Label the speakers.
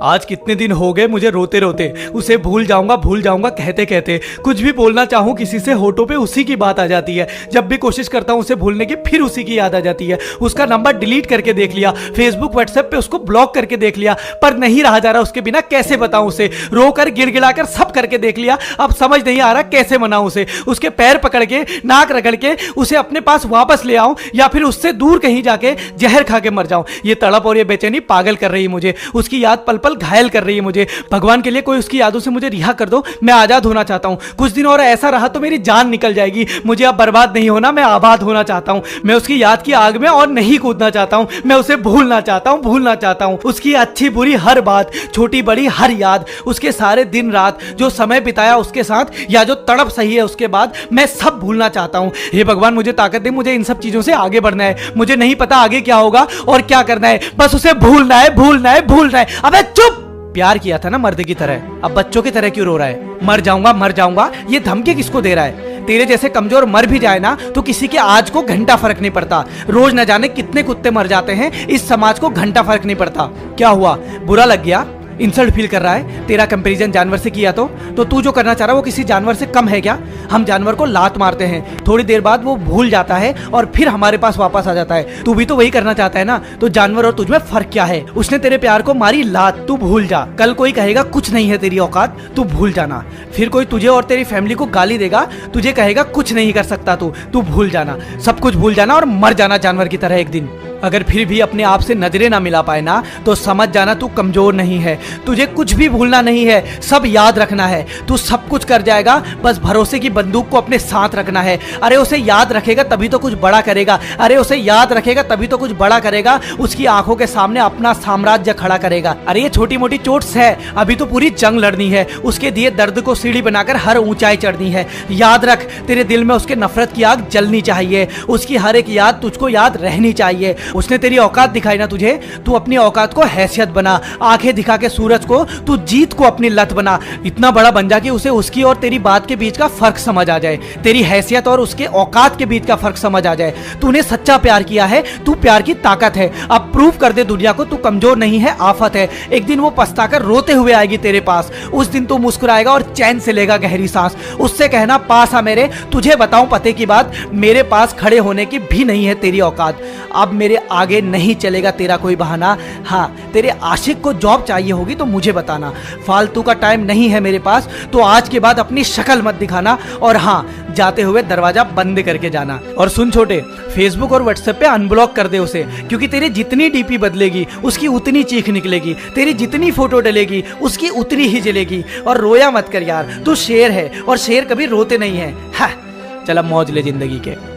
Speaker 1: आज कितने दिन हो गए मुझे रोते रोते, उसे भूल जाऊंगा कहते कहते। कुछ भी बोलना चाहूं किसी से, होठों पे उसी की बात आ जाती है। जब भी कोशिश करता हूं उसे भूलने की, फिर उसी की याद आ जाती है। उसका नंबर डिलीट करके देख लिया, फेसबुक व्हाट्सएप पे उसको ब्लॉक करके देख लिया, पर नहीं रहा जा रहा उसके बिना। कैसे बताऊं उसे, रोकर गिड़गिड़ाकर सब करके देख लिया, अब समझ नहीं आ रहा कैसे मनाऊं उसे। उसके पैर पकड़ के, नाक रगड़ के उसे अपने पास वापस ले आऊं, या फिर उससे दूर कहीं जाके जहर खा के मर जाऊं। ये तड़प और ये बेचैनी पागल कर रही है मुझे, उसकी याद पल पल घायल कर रही है मुझे। भगवान के लिए कोई उसकी यादों से मुझे रिहा कर दो, मैं आजाद होना चाहता हूं। कुछ दिन और ऐसा रहा तो मेरी जान निकल जाएगी। मुझे अब बर्बाद नहीं होना, मैं आबाद होना चाहता हूं। मैं उसकी याद की आग में और नहीं कूदना चाहता हूं। मैं उसे भूलना चाहता हूं। उसकी अच्छी बुरी हर बात, छोटी बड़ी हर याद, उसके सारे दिन रात जो समय बिताया उसके साथ, या जो तड़प सही है उसके बाद, मैं सब भूलना चाहता हूं। हे भगवान मुझे ताकत दे, मुझे इन सब चीजों से आगे बढ़ना है। मुझे नहीं पता आगे क्या होगा और क्या करना है, बस उसे भूलना है। अबे चुप! प्यार किया था ना मर्द की तरह, अब बच्चों की तरह क्यों रो रहा है? मर जाऊंगा, ये धमकी किसको दे रहा है? तेरे जैसे कमजोर मर भी जाए ना तो किसी के आज को घंटा फर्क नहीं पड़ता। रोज न जाने कितने कुत्ते मर जाते हैं, इस समाज को घंटा फर्क नहीं पड़ता। क्या हुआ, बुरा लग गया? इंसल्ट फील कर रहा है? तेरा कंपैरिजन जानवर से किया तो तू जो करना चाह रहा है वो किसी जानवर से कम है क्या? हम जानवर को लात मारते हैं, थोड़ी देर बाद वो भूल जाता है और फिर हमारे पास वापस आ जाता है। तू भी तो वही करना चाहता है ना? तो जानवर और तुझमें फर्क क्या है? उसने तेरे प्यार को मारी लात, तू भूल जा। कल कोई कहेगा कुछ नहीं है तेरी औकात, तू भूल जाना। फिर कोई तुझे और तेरी फैमिली को गाली देगा, तुझे कहेगा कुछ नहीं कर सकता तू भूल जाना। सब कुछ भूल जाना और मर जाना जानवर की तरह एक दिन। अगर फिर भी अपने आप से नजरें ना मिला पाए ना तो समझ जाना तू कमजोर नहीं है। तुझे कुछ भी भूलना नहीं है, सब याद रखना है। तू सब कुछ कर जाएगा, बस भरोसे की बंदूक को अपने साथ रखना है। अरे उसे याद रखेगा तभी तो कुछ बड़ा करेगा। उसकी आंखों के सामने अपना साम्राज्य खड़ा करेगा। अरे ये छोटी मोटी चोट्स है, अभी तो पूरी जंग लड़नी है। उसके दिए दर्द को सीढ़ी बनाकर हर ऊंचाई चढ़नी है। याद रख, तेरे दिल में उसके नफरत की आग जलनी चाहिए। उसकी हर एक याद तुझको याद रहनी चाहिए। उसने तेरी औकात दिखाई ना तुझे, तू अपनी औकात को हैसियत बना। आंखें दिखा के सूरज को तू जीत को अपनी लत बना। इतना बड़ा बन जा कि उसे उसकी और तेरी बात के बीच का फर्क समझ आ जाए, तेरी हैसियत और उसके औकात के बीच का फर्क समझ आ जाए। तूने सच्चा प्यार किया है, तू प्यार की ताकत है। अब प्रूव कर दे दुनिया को तू कमजोर नहीं है, आफत है। एक दिन वो पछताकर रोते हुए आएगी तेरे पास, उस दिन तू मुस्कुराएगा और चैन से लेगा गहरी सांस। उससे कहना पास आ मेरे, तुझे बताऊं पते की बात, मेरे पास खड़े होने की भी नहीं है तेरी औकात। अब मेरे आगे नहीं चलेगा तेरा कोई बहाना। हाँ, तेरे आशिक को जॉब चाहिए होगी तो मुझे बताना, फालतू का टाइम नहीं है मेरे पास। तो आज के बाद अपनी शक्ल मत दिखाना, और हाँ, जाते हुए दरवाजा बंद करके जाना। और सुन छोटे, फेसबुक और व्हाट्सएप पे अनब्लॉक कर दे उसे, क्योंकि तेरी जितनी डीपी बदलेगी उसकी उतनी चीख निकलेगी, तेरी जितनी फोटो डलेगी उसकी उतनी ही जलेगी। और रोया मत कर यार, तू शेर है और शेर कभी रोते नहीं है। हाँ, चल अब मौज ले जिंदगी के।